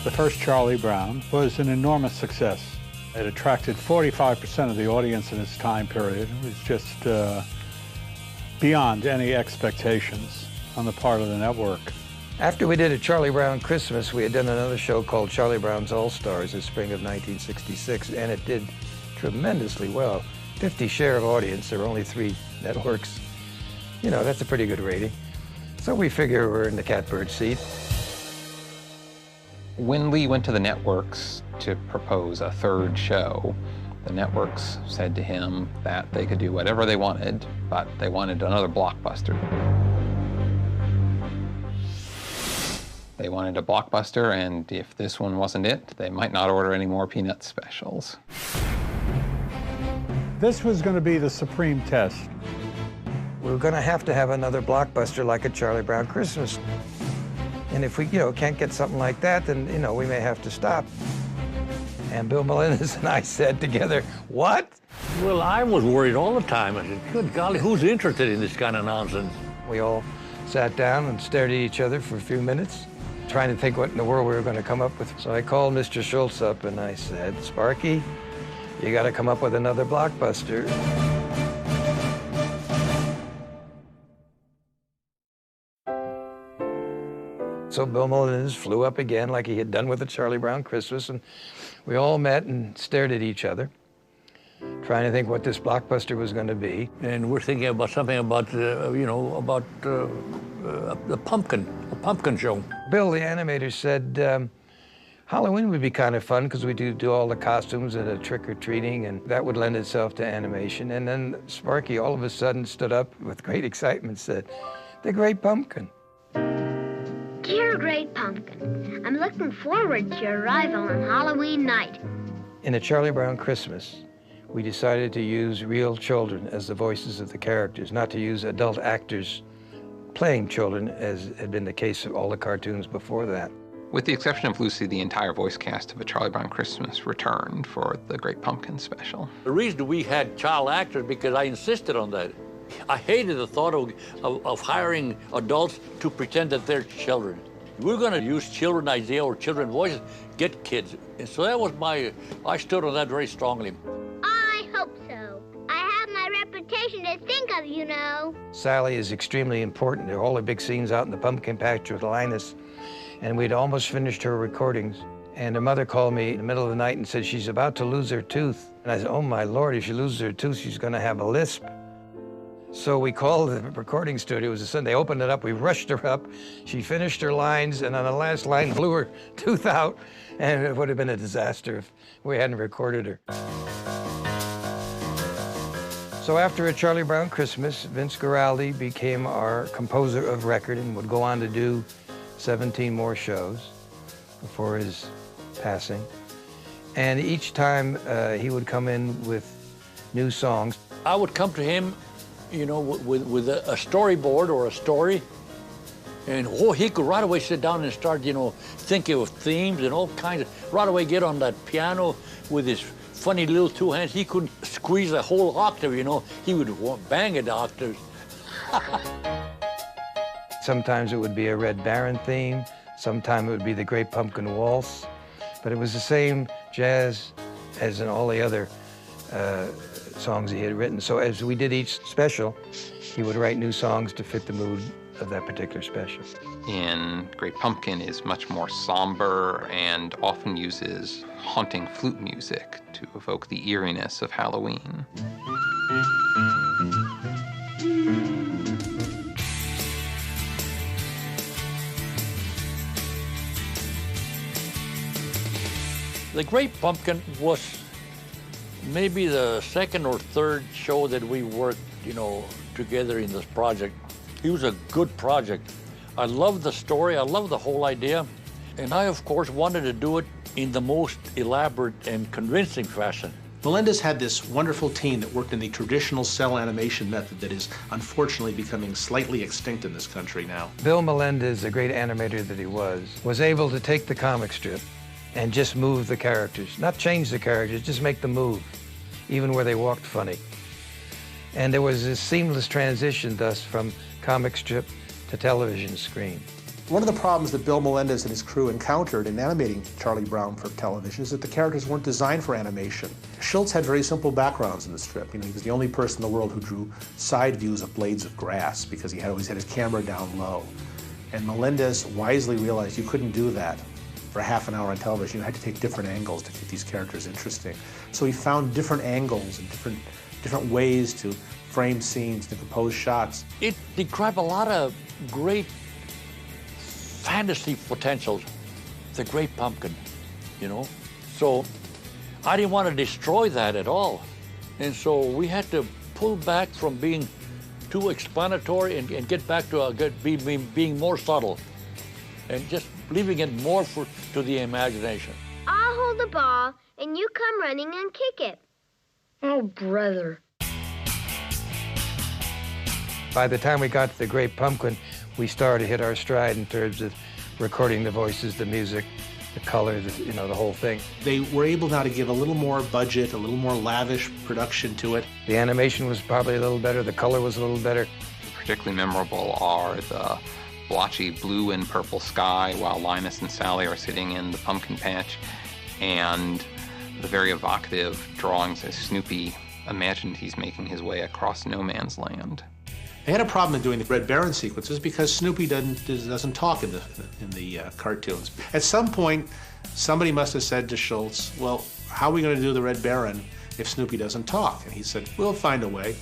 The first Charlie Brown was an enormous success. It attracted 45% of the audience in its time period. It was just beyond any expectations on the part of the network. After we did a Charlie Brown Christmas, we had done another show called Charlie Brown's All-Stars in spring of 1966, and it did tremendously well. 50 share of audience, there were only 3 networks. You know, that's a pretty good rating. So we figure we're in the catbird seat. When Lee went to the networks to propose a 3rd show, the networks said to him that they could do whatever they wanted, but they wanted another blockbuster. They wanted a blockbuster, and if this one wasn't it, they might not order any more Peanuts specials. This was going to be the supreme test. We were going to have another blockbuster like a Charlie Brown Christmas. And if we, can't get something like that, then, we may have to stop. And Bill Melendez and I said together, what? Well, I was worried all the time. I said, good golly, who's interested in this kind of nonsense? We all sat down and stared at each other for a few minutes, trying to think what in the world we were going to come up with. So I called Mr. Schultz up and I said, Sparky, you got to come up with another blockbuster. So Bill Melendez flew up again like he had done with the Charlie Brown Christmas, and we all met and stared at each other, trying to think what this blockbuster was going to be. And we're thinking about something about, a pumpkin show. Bill, the animator, said Halloween would be kind of fun because we do all the costumes and the trick-or-treating, and that would lend itself to animation. And then Sparky all of a sudden stood up with great excitement and said, The Great Pumpkin. Dear Great Pumpkin, I'm looking forward to your arrival on Halloween night. In A Charlie Brown Christmas, we decided to use real children as the voices of the characters, not to use adult actors playing children, as had been the case of all the cartoons before that. With the exception of Lucy, the entire voice cast of A Charlie Brown Christmas returned for the Great Pumpkin special. The reason we had child actors because I insisted on that. I hated the thought of hiring adults to pretend that they're children. If we're going to use children idea or children voices, get kids. And so that was I stood on that very strongly. I hope so. I have my reputation to think of, you know. Sally is extremely important. There are all the big scenes out in the pumpkin patch with Linus, and we'd almost finished her recordings. And her mother called me in the middle of the night and said she's about to lose her tooth. And I said, oh my Lord, if she loses her tooth, she's going to have a lisp. So we called the recording studio. It was a Sunday. They opened it up. We rushed her up. She finished her lines, and on the last line blew her tooth out. And it would have been a disaster if we hadn't recorded her. So after A Charlie Brown Christmas, Vince Guaraldi became our composer of record and would go on to do 17 more shows before his passing. And each time he would come in with new songs. I would come to him with a storyboard or a story, and he could right away sit down and start, thinking of themes and all kinds of, right away get on that piano with his funny little 2 hands. He couldn't squeeze a whole octave, he would bang at the octaves. Sometimes it would be a Red Baron theme, sometimes it would be the Great Pumpkin Waltz, but it was the same jazz as in all the other songs he had written. So as we did each special, he would write new songs to fit the mood of that particular special. In Great Pumpkin is much more somber and often uses haunting flute music to evoke the eeriness of Halloween. The Great Pumpkin was maybe the second or third show that we worked, together in this project. It was a good project. I loved the story, I loved the whole idea, and I, of course, wanted to do it in the most elaborate and convincing fashion. Melendez had this wonderful team that worked in the traditional cell animation method that is unfortunately becoming slightly extinct in this country now. Bill Melendez, the great animator that he was able to take the comic strip and just move the characters. Not change the characters, just make them move, even where they walked funny. And there was this seamless transition thus from comic strip to television screen. One of the problems that Bill Melendez and his crew encountered in animating Charlie Brown for television is that the characters weren't designed for animation. Schultz had very simple backgrounds in the strip. He was the only person in the world who drew side views of blades of grass because he always had his camera down low. And Melendez wisely realized you couldn't do that for half an hour on television. You had to take different angles to keep these characters interesting. So he found different angles and different ways to frame scenes, to compose shots. It described a lot of great fantasy potential, the Great Pumpkin, So I didn't want to destroy that at all. And so we had to pull back from being too explanatory and get back to being more subtle and just leaving it more to the imagination. I'll hold the ball and you come running and kick it. Oh, brother. By the time we got to the Great Pumpkin, we started to hit our stride in terms of recording the voices, the music, the color, the whole thing. They were able now to give a little more budget, a little more lavish production to it. The animation was probably a little better, the color was a little better. Particularly memorable are the blotchy blue and purple sky while Linus and Sally are sitting in the pumpkin patch, and the very evocative drawings as Snoopy imagined he's making his way across no man's land. They had a problem in doing the Red Baron sequences because Snoopy doesn't talk in the cartoons. At some point, somebody must have said to Schultz, well, how are we going to do the Red Baron if Snoopy doesn't talk? And he said, we'll find a way.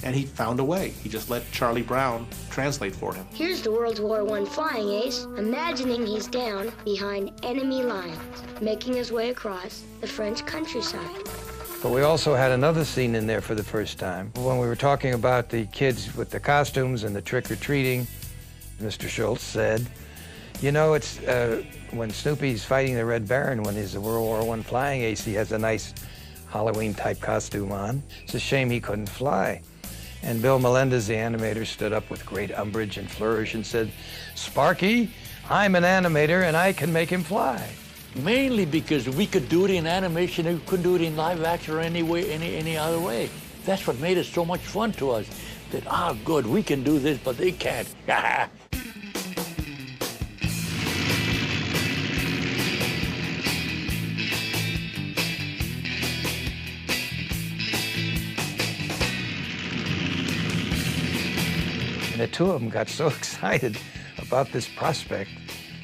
And he found a way. He just let Charlie Brown translate for him. Here's the World War I flying ace, imagining he's down behind enemy lines, making his way across the French countryside. But we also had another scene in there for the first time. When we were talking about the kids with the costumes and the trick-or-treating, Mr. Schultz said, it's when Snoopy's fighting the Red Baron, when he's a World War I flying ace, he has a nice Halloween-type costume on. It's a shame he couldn't fly. And Bill Melendez, the animator, stood up with great umbrage and flourish and said, Sparky, I'm an animator and I can make him fly. Mainly because we could do it in animation and we couldn't do it in live action or any other way. That's what made it so much fun to us. That, good, we can do this, but they can't. And the two of them got so excited about this prospect,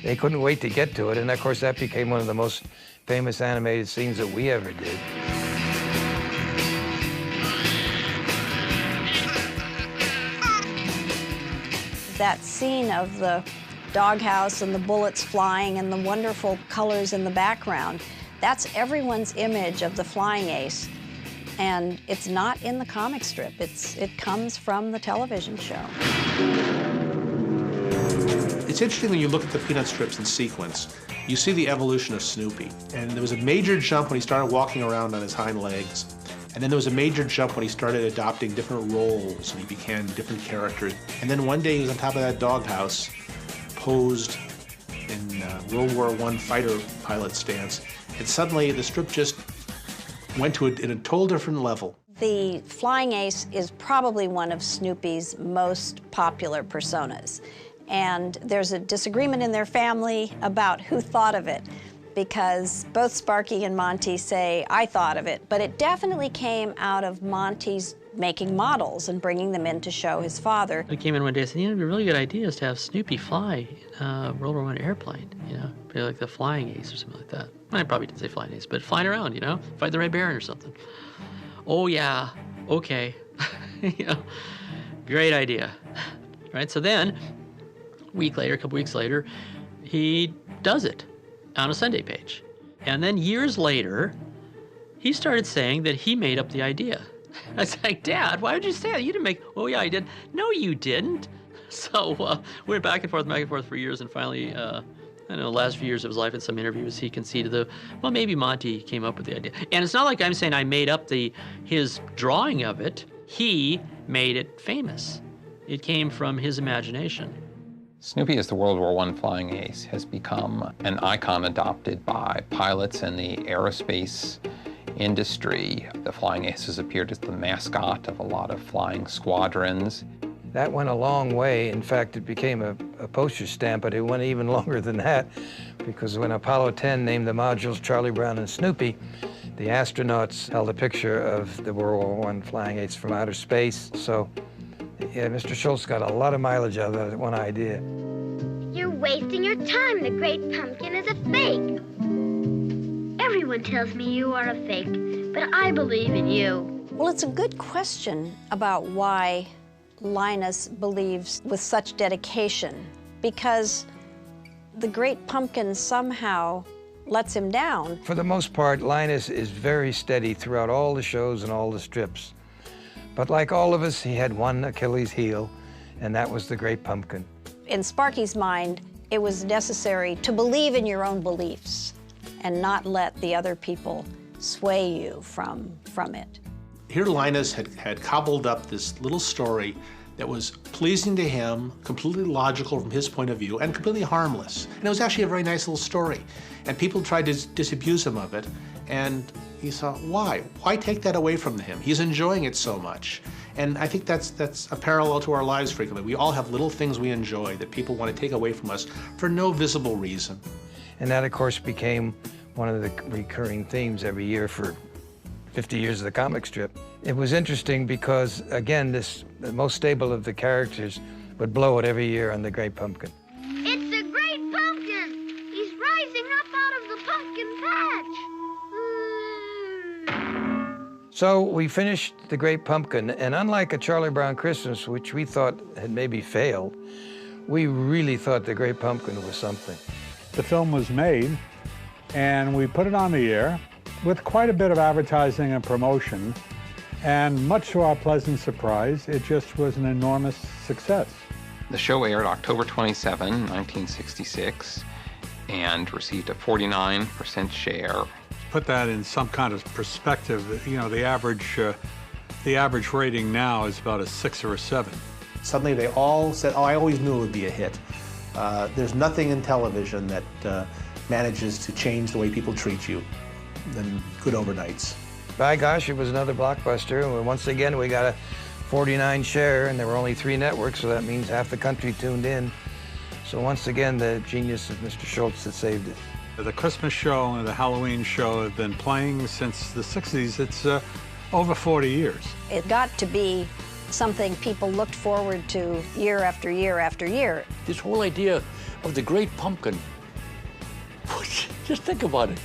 they couldn't wait to get to it. And of course, that became one of the most famous animated scenes that we ever did. That scene of the doghouse and the bullets flying and the wonderful colors in the background, that's everyone's image of the flying ace. And it's not in the comic strip. It comes from the television show. It's interesting when you look at the Peanut strips in sequence, you see the evolution of Snoopy. And there was a major jump when he started walking around on his hind legs. And then there was a major jump when he started adopting different roles and he became different characters. And then one day he was on top of that doghouse, posed in World War I fighter pilot stance. And suddenly the strip just went to a total different level. The flying ace is probably one of Snoopy's most popular personas. And there's a disagreement in their family about who thought of it, because both Sparky and Monty say, I thought of it, but it definitely came out of Monty's making models and bringing them in to show his father. I came in one day and said, it'd be a really good idea is to have Snoopy fly World War I airplane, be like the flying ace or something like that. I probably didn't say flying ace, but flying around, fight the Red Baron or something. Oh yeah, okay. Great idea. Right, so then, a couple weeks later, he does it on a Sunday page. And then years later, he started saying that he made up the idea. I was like, Dad, why would you say that? You didn't make, oh yeah, I did. No, you didn't. So we went back and forth for years, and finally, the last few years of his life in some interviews, he conceded maybe Monty came up with the idea. And it's not like I'm saying I made up his drawing of it. He made it famous. It came from his imagination. Snoopy as the World War I flying ace has become an icon adopted by pilots in the aerospace industry. The flying ace has appeared as the mascot of a lot of flying squadrons. That went a long way. In fact, it became a postage stamp, but it went even longer than that, because when Apollo 10 named the modules Charlie Brown and Snoopy, the astronauts held a picture of the World War I flying apes from outer space. So, yeah, Mr. Schultz got a lot of mileage out of that one idea. You're wasting your time. The Great Pumpkin is a fake. Everyone tells me you are a fake, but I believe in you. Well, it's a good question about why Linus believes with such dedication, because the Great Pumpkin somehow lets him down. For the most part, Linus is very steady throughout all the shows and all the strips. But like all of us, he had one Achilles heel, and that was the Great Pumpkin. In Sparky's mind, it was necessary to believe in your own beliefs and not let the other people sway you from it. Here Linus had cobbled up this little story that was pleasing to him, completely logical from his point of view, and completely harmless. And it was actually a very nice little story. And people tried to disabuse him of it, and he thought, why? Why take that away from him? He's enjoying it so much. And I think that's a parallel to our lives frequently. We all have little things we enjoy that people want to take away from us for no visible reason. And that, of course, became one of the recurring themes every year for 50 years of the comic strip. It was interesting because, again, the most stable of the characters would blow it every year on the Great Pumpkin. It's the Great Pumpkin! He's rising up out of the pumpkin patch! So we finished the Great Pumpkin, and unlike A Charlie Brown Christmas, which we thought had maybe failed, we really thought the Great Pumpkin was something. The film was made, and we put it on the air with quite a bit of advertising and promotion, and much to our pleasant surprise, it just was an enormous success. The show aired October 27, 1966, and received a 49% share. Put that in some kind of perspective, you know, the average rating now is about a 6 or a 7. Suddenly they all said, oh, I always knew it would be a hit. There's nothing in television that manages to change the way people treat you than Good Overnights. By gosh, it was another blockbuster. And once again, we got a 49 share, and there were only 3 networks, so that means half the country tuned in. So once again, the genius of Mr. Schultz had saved it. The Christmas show and the Halloween show have been playing since the 60s. It's over 40 years. It got to be something people looked forward to year after year after year. This whole idea of the Great Pumpkin, just think about it.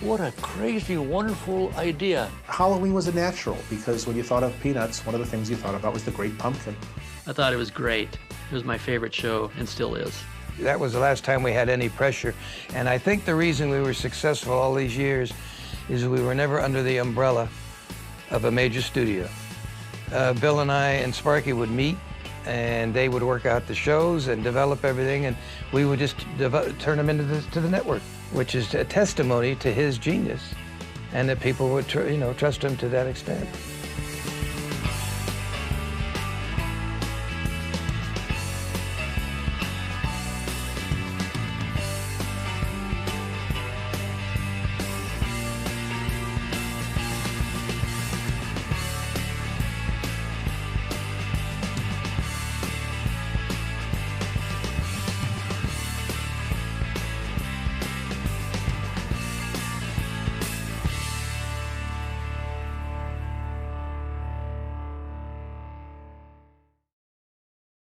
What a crazy, wonderful idea. Halloween was a natural, because when you thought of Peanuts, one of the things you thought about was the Great Pumpkin. I thought it was great. It was my favorite show, and still is. That was the last time we had any pressure. And I think the reason we were successful all these years is we were never under the umbrella of a major studio. Bill and I and Sparky would meet, and they would work out the shows and develop everything, and we would just turn them into the network, which is a testimony to his genius, and that people would trust him to that extent.